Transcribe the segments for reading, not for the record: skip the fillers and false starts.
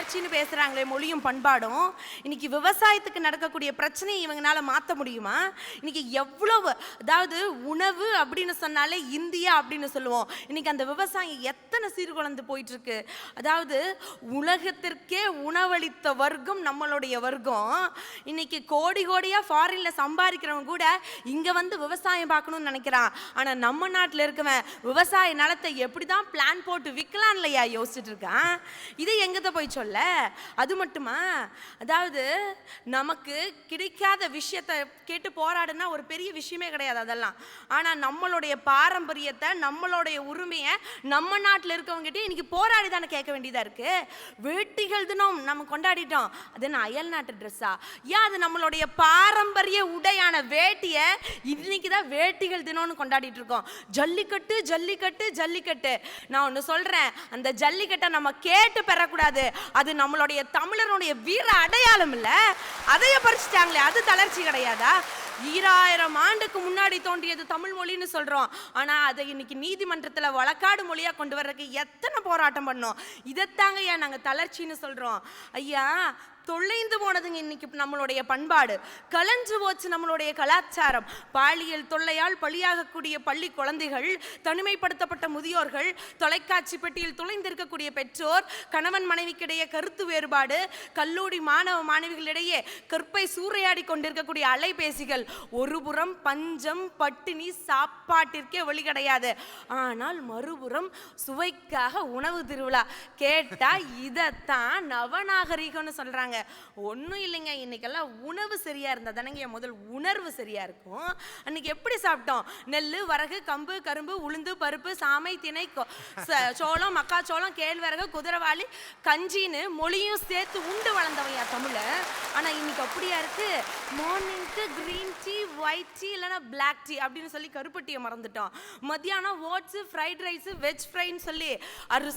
வளர்ச்சின்னு பேசுறாங்களே மொழியும் பண்பாடும், இன்னைக்கு விவசாயத்துக்கு நடக்கக்கூடிய பிரச்சனையை இவங்களால மாற்ற முடியுமா? இன்னைக்கு எவ்வளவு, அதாவது உணவு அப்படின்னு சொன்னாலே இந்தியா அப்படின்னு சொல்லுவோம். இன்னைக்கு அந்த விவசாயம் எத்தனை சீர்குலைந்து போயிட்டு இருக்கு. அதாவது உலகத்திற்கே உணவளித்த வர்க்கம் நம்மளுடைய வர்க்கம். இன்னைக்கு கோடி கோடியா ஃபாரின்ல சம்பாதிக்கிறவங்க கூட இங்க வந்து விவசாயம் பார்க்கணும்னு நினைக்கிறான். ஆனா நம்ம நாட்டில் இருக்கவன் விவசாய நிலத்தை எப்படிதான் பிளான் போட்டு விற்கலாம் இல்லையா யோசிச்சுட்டு இருக்கான். இது எங்கத போய் சொல்ல. அது மட்டுமா, அதாவது நமக்கு கிடைக்காத விஷயத்தை கேட்டு போராடுனா ஒரு பெரிய விஷயமே கிடையாது அதெல்லாம். ஆனா நம்மளுடைய பாரம்பரியத்தை, நம்மளுடைய உரிமையை நம்ம நாட்டில் இருக்கவங்ககிட்ட இன்னைக்கு போராடி தானே கேட்க வேண்டியதா இருக்கு. வேட்டிகள் தினம் நம்ம கொண்டாடிட்டோம், அது என்ன அயல் நாட்டு ட்ரெஸ்ஸா? ஏன் அது நம்மளுடைய பாரம்பரிய உடையான வேட்டியை இன்னைக்கு தான் வேட்டிகள் தினம்னு கொண்டாடிட்டு இருக்கோம். ஜல்லிக்கட்டு ஜல்லிக்கட்டு ஜல்லிக்கட்டு. நான் ஒன்று சொல்றேன், அந்த ஜல்லிக்கட்டை நம்ம கேட்டு பெறக்கூடாது. அது நம்மளுடைய தமிழருடைய வீர அடையாளம் இல்லை. அதைய பறிச்சுட்டாங்களே, அது தளர்ச்சி கிடையாதா? 2000 ஆண்டுக்கு முன்னாடி தோன்றியது தமிழ் மொழின்னு சொல்றோம். ஆனா அதை இன்னைக்கு நீதிமன்றத்தில் வழக்காடு மொழியா கொண்டு வர்றதுக்கு எத்தனை போராட்டம் பண்ணோம். இதைத்தாங்க ஏன் நாங்கள் தளர்ச்சின்னு சொல்றோம். ஐயா, தொலைந்து போனதுங்க இன்னைக்கு நம்மளுடைய பண்பாடு, கலஞ்சு போச்சு நம்மளுடைய கலாச்சாரம். பாலியல் தொல்லையால் பலியாகக்கூடிய பள்ளி குழந்தைகள், தனிமைப்படுத்தப்பட்ட முதியோர்கள், தொலைக்காட்சி பெட்டியில் துளைந்திருக்கக்கூடிய பெற்றோர், கணவன் மனைவிக்கிடையே கருத்து வேறுபாடு, கல்லூரி மாணவ மாணவிகளிடையே கற்பை சூறையாடி கொண்டிருக்கக்கூடிய அலைபேசிகள். ஒருபுறம் பஞ்சம் பட்டினி, சாப்பாட்டிற்கே வழி கிடையாது. ஆனால் மறுபுறம் சுவைக்காக உணவு திருவிழா. கேட்டா இதைத்தான் நவநாகரிகம்னு சொல்றாங்க. ஒன்றும் இல்லைங்க, இன்னைக்கெல்லாம் உணவு சரியா இருந்தா தானங்க முதல் உணர்வு சரியா இருக்கும். அன்னைக்கு எப்படி சாப்பிட்டோம்? நெல், வரகு, கம்பு, கரும்பு, உளுந்து, பருப்பு, சாமை, திணை, சோளம், மக்காச்சோளம், கேழ்வரகு, குதிரவாளி, கஞ்சின்னு மொழியும் சேர்த்து உண்டு வளர்ந்தவையா தமிழ. ஆனா இன்னைக்கு அப்படியா இருக்கு? மார்னிங்க்கு கிரீன் டீ, ஒயிட் டீ, இல்லைன்னா பிளாக் டீ அப்படின்னு சொல்லி கருப்பட்டியை மறந்துட்டோம். மத்தியானம் ஓட்ஸ், ஃப்ரைட் ரைஸ், வெஜ் ஃப்ரைன்னு சொல்லி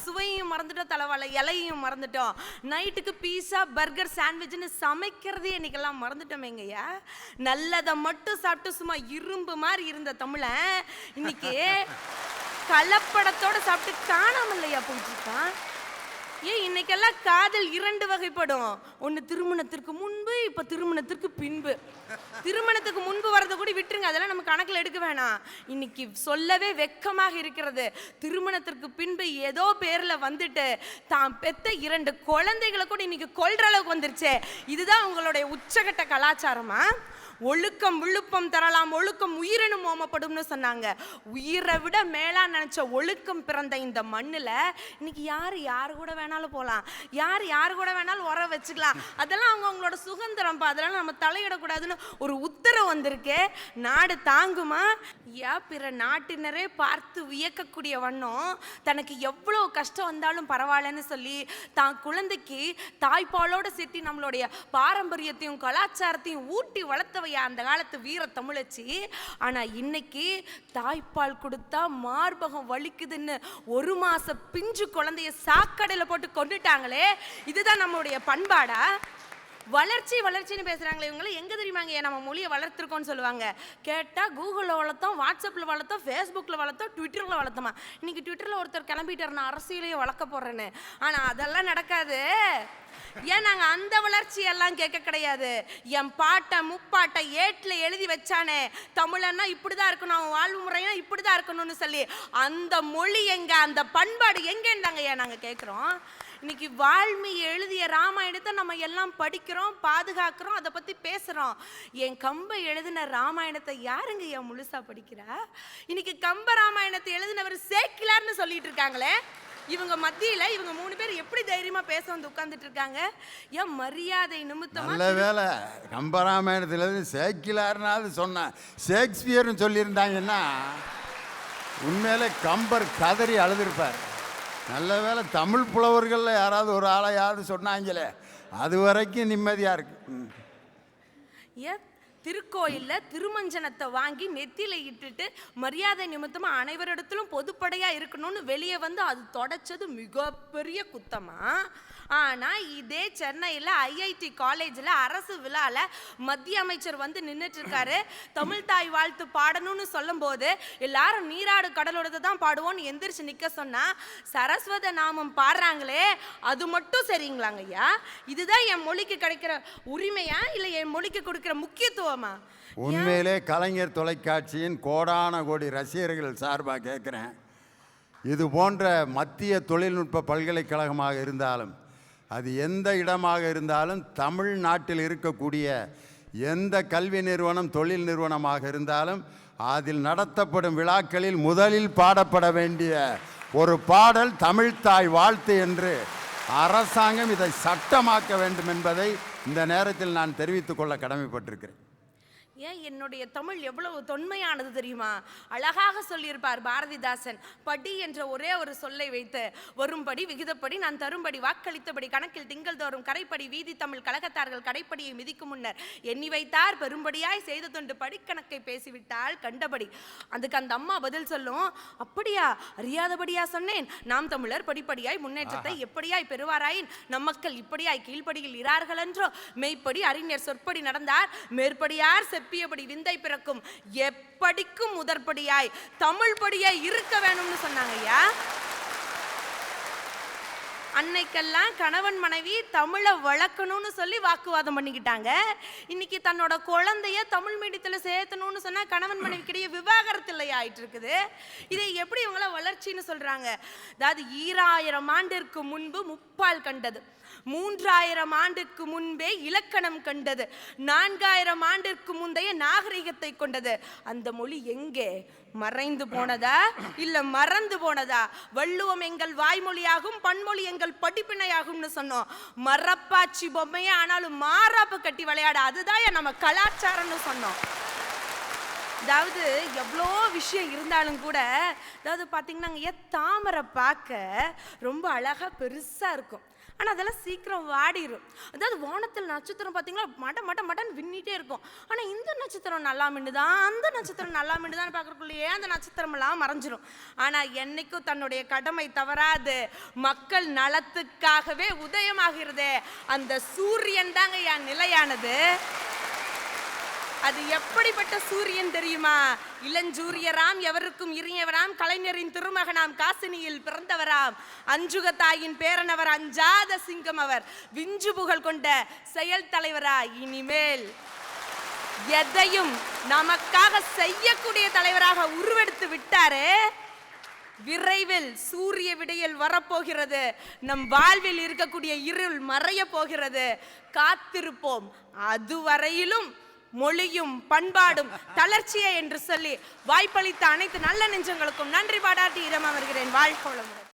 சுவையும் மறந்துட்டோம், தலைவாழை இலையும் மறந்துட்டோம். நைட்டுக்கு பீஸா, பர்கர், சாண்ட்விச்னு சமைக்கிறதே இன்னைக்கெல்லாம் மறந்துட்டோமேங்கய்யா. நல்லதை மட்டும் சாப்பிட்டு சும்மா இரும்பு மாதிரி இருந்த தமிழன் இன்னைக்கு கலப்படத்தோட சாப்பிட்டு காணாம இல்லையா போயிட்டுருக்கான். ஏன் இன்னைக்கெல்லாம் காதல் 2 வகைப்படும். ஒன்று திருமணத்திற்கு முன்பு, இப்போ திருமணத்திற்கு பின்பு. திருமணத்துக்கு முன்பு வரதை கூட விட்டுருங்க, அதெல்லாம் நம்ம கணக்கில் எடுக்க வேணாம். இன்னைக்கு சொல்லவே வெக்கமாக இருக்கிறது. திருமணத்திற்கு பின்பு ஏதோ பேரில் வந்துட்டு தான் பெத்த 2 குழந்தைகளை கூட இன்னைக்கு கொல்ற அளவுக்கு வந்துருச்சு. இதுதான் உங்களுடைய உச்சகட்ட கலாச்சாரமா? ஒழுக்கம் விழுப்பம் தரலாம், ஒழுக்கம் உயிரினும் ஓமப்படும்னு சொன்னாங்க. உயிரை விட மேலா நினைச்ச ஒழுக்கம் பிறந்த இந்த மண்ணில் இன்னைக்கு யாரு கூட வேணாலும் போகலாம், யாரு கூட வேணாலும் உர வச்சுக்கலாம். அதெல்லாம் அவங்களோட சுதந்திரம்ப்பா, அதெல்லாம் நம்ம தலையிடக்கூடாதுன்னு ஒரு உத்தரவு வந்திருக்கு. நாடு தாங்குமா? பிற நாட்டினரே பார்த்து வியக்கக்கூடிய வண்ணம் தனக்கு எவ்வளோ கஷ்டம் வந்தாலும் பரவாயில்லன்னு சொல்லி தான் குழந்தைக்கு தாய்ப்பாலோடு சேர்த்து நம்மளுடைய பாரம்பரியத்தையும் கலாச்சாரத்தையும் ஊட்டி வளர்த்தவையா அந்த காலத்து வீர தமிழச்சி. ஆனா இன்னைக்கு தாய்ப்பால் கொடுத்தா மார்பகம் வலிக்குதுன்னு 1 மாச பிஞ்சு குழந்தைய சாக்கடையில போட்டு கொண்டுட்டாங்களே. இதுதான் நம்மளுடைய பண்பாடா? வளர்ச்சி வளர்ச்சின்னு பேசுறாங்களே, இவங்களை எங்க தெரியுமாங்க நம்ம மொழியை வளர்த்துருக்கோம்னு சொல்லுவாங்க. கேட்டா கூகுளில் வளர்த்தோம், வாட்ஸ்அப்பில் வளர்த்தோம், ஃபேஸ்புக்கில் வளர்த்தோம், ட்விட்டரில் வளர்த்தோமா. இன்னைக்கு ட்விட்டரில் ஒருத்தர் கிளம்பிட்டார், நான் அரசியலையும் வளர்க்க போறேன்னு. ஆனா அதெல்லாம் நடக்காது. ஏன் நாங்கள் அந்த வளர்ச்சியெல்லாம் கேட்க கிடையாது. என் பாட்டை முப்பாட்டை ஏட்டில் எழுதி வச்சானே, தமிழன்னா இப்படிதான் இருக்கணும், அவன் வாழ்வு முறைனா இப்படிதான் இருக்கணும்னு சொல்லி அந்த மொழி எங்க, அந்த பண்பாடு எங்கன்னு தாங்க ஏன் நாங்கள் கேட்குறோம். இன்னைக்கு வால்மீகி எழுதிய ராமாயணத்தை நம்ம எல்லாம் படிக்கிறோம், பாதுகாக்கிறோம், அதை பற்றி பேசுகிறோம். என் கம்பை எழுதின ராமாயணத்தை யாருங்க ஏன் முழுசா படிக்கிறா? இன்னைக்கு கம்ப ராமாயணத்தை எழுதினவர் சேக்கிலார்னு சொல்லிட்டு இருக்காங்களே. இவங்க மத்தியில இவங்க 3 பேர் எப்படி தைரியமா பேச வந்து உட்கார்ந்துட்டு இருக்காங்க? ஏன் மரியாதை நிமித்தமா? நல்ல வேலை கம்பராமாயணத்துல சேக்கிலார்னாவது சொன்ன, ஷேக்ஸ்பியர்னு சொல்லியிருந்தாங்கன்னா உண்மையிலே கம்பர் கதறி அழுதுருப்பார். நல்ல வேலை தமிழ் புலவர்களில் யாராவது ஒரு ஆளையாவது சொன்னாங்களே, அது வரைக்கும் நிம்மதியாக இருக்கு. திருக்கோயில்ல திருமஞ்சனத்தை வாங்கி நெத்தியில இட்டுட்டு மரியாதை நிமித்தமா அனைவரிடத்திலும் பொதுப்படையா இருக்கணும்னு வெளியே வந்து அது தொடச்சது மிகப்பெரிய குத்தமா. ஆனா இதே சென்னையில் ஐஐடி காலேஜில் அரசு விழால மத்திய அமைச்சர் வந்து நின்றுட்டு இருக்காரு. தமிழ் தாய் வாழ்த்து பாடணும்னு சொல்லும் போது எல்லாரும் நீராடு கடலோடத்தை தான் பாடுவோம்னு எந்திரிச்சு நிக்க சொன்னா சரஸ்வத நாமம் பாடுறாங்களே, அது மட்டும் சரிங்களாங்க ஐயா? இதுதான் என் மொழிக்கு கிடைக்கிற உரிமையா இல்லை என் மொழிக்கு கொடுக்கிற முக்கியத்துவமா? உண்மையிலே கலைஞர் தொலைக்காட்சியின் கோடான கோடி ரசிகர்கள் சார்பாக கேட்குறேன், இது போன்ற மத்திய தொழில்நுட்ப பல்கலைக்கழகமாக இருந்தாலும் அது எந்த இடமாக இருந்தாலும் தமிழ்நாட்டில் இருக்கக்கூடிய எந்த கல்வி நிறுவனம் தொழில் நிறுவனமாக இருந்தாலும் அதில் நடத்தப்படும் விழாக்களில் முதலில் பாடப்பட வேண்டிய ஒரு பாடல் தமிழ்த்தாய் வாழ்த்து என்று அரசாங்கம் இதை சட்டமாக்க வேண்டும் என்பதை இந்த நேரத்தில் நான் தெரிவித்துக் கொள்ள கடமைப்பட்டிருக்கிறேன். ஏன் என்னுடைய தமிழ் எவ்வளவு தொன்மையானது தெரியுமா? அழகாக சொல்லியிருப்பார் பாரதிதாசன். படி என்ற ஒரே ஒரு சொல்லை வைத்து வரும்படி விகிதப்படி நான் தரும்படி வாக்களித்தபடி கணக்கில் திங்கள் தோறும் கரைப்படி வீதி தமிழ் கழகத்தார்கள் கடைப்படியை மிதிக்கும் முன்னர் எண்ணி வைத்தார் பெரும்படியாய் செய்த தொண்டு படிக்கணக்கை பேசிவிட்டால் கண்டபடி. அதுக்கு அந்த அம்மா பதில் சொல்லும், அப்படியா அறியாதபடியா சொன்னேன், நாம் தமிழர் படிப்படியாய் முன்னேற்றத்தை எப்படியாய் பெறுவாராயின் நம் மக்கள் இப்படியாய் கீழ்ப்படியில் இரார்கள் என்றோ மெய்ப்படி அறிஞர் சொற்படி நடந்தார் மேற்படியார் செப்பியபடி விந்தை பிறக்கும் எப்படிக்கும் முதற்படியாய் தமிழ் படியாய் இருக்க வேணும்னு சொன்னாங்க ஐயா. அன்னைக்கெல்லாம் கணவன் மனைவி தமிழை வளர்க்கணும்னு சொல்லி வாக்குவாதம் பண்ணிக்கிட்டாங்க. இன்னைக்கு தன்னோட குழந்தைய தமிழ் மீடியத்தில் சேர்த்தணும்னு சொன்னா கணவன் மனைவிக்கிடையே விவாகரத்து இல்லை ஆயிட்டு இருக்குது. இதை எப்படி இவங்கள வளர்ச்சின்னு சொல்றாங்க? அதாவது 2000 ஆண்டிற்கு முன்பு முப்பால் கண்டது, 3000 ஆண்டுக்கு முன்பே இலக்கணம் கண்டது, 4000 ஆண்டிற்கு முந்தைய நாகரிகத்தை கொண்டது. அந்த மொழி எங்கே மறைந்து போனதா இல்ல மறந்து போனதா? வள்ளுவம் எங்கள் வாய்மொழியாகும், பன்மொழி எங்கள் படிப்பினையாகும்னு சொன்னோம். மரப்பாச்சி பொம்மையே ஆனாலும் மாறாப்பு கட்டி விளையாட, அதுதான் நம்ம கலாச்சாரம்னு சொன்னோம். அதாவது எவ்வளோ விஷயம் இருந்தாலும் கூட, அதாவது பார்த்தீங்கன்னா தாமரை பார்க்க ரொம்ப அழகா பெருசா இருக்கும், ஆனால் அதெல்லாம் சீக்கிரம் வாடிடும். அதாவது வானத்தில் நட்சத்திரம் பார்த்தீங்கன்னா மட்டன் விண்ணிட்டே இருக்கும். ஆனால் இந்த நட்சத்திரம் நல்லா மின்னுதான், அந்த நட்சத்திரம் நல்லா மின்னுதான் பார்க்கறக்குள்ளேயே அந்த நட்சத்திரமெல்லாம் மறைஞ்சிரும். ஆனால் என்னைக்கும் தன்னுடைய கடமை தவறாது மக்கள் நலத்துக்காகவே உதயமாகிறது அந்த சூரியன் தாங்க என் நிலையானது. அது எப்படிப்பட்ட சூரியன் தெரியுமா? இளஞ்சூரியராம் எவருக்கும் இனியவராம் கலைஞரின் திருமகனாம் காசினியில் பிறந்தவராம் அஞ்சுக தாயின் பேரனவர் அஞ்சாத சிங்கம் அவர் விஞ்சு புகழ் கொண்ட செயல் தலைவரா இனிமேல் எதையும் நமக்காக செய்யக்கூடிய தலைவராக உருவெடுத்து விட்டாரு. விரைவில் சூரிய விடியல் வரப்போகிறது, நம் வாழ்வில் இருக்கக்கூடிய இருள் மறைய போகிறது. காத்திருப்போம். அதுவரையிலும் மொழியும் பண்பாடும் தளர்ச்சியே என்று சொல்லி வாய்ப்பளித்த அனைத்து நல்ல நெஞ்சங்களுக்கும் நன்றி பாராட்டி இடம் அமர்கிறேன். வாழ்க வளமுடன்.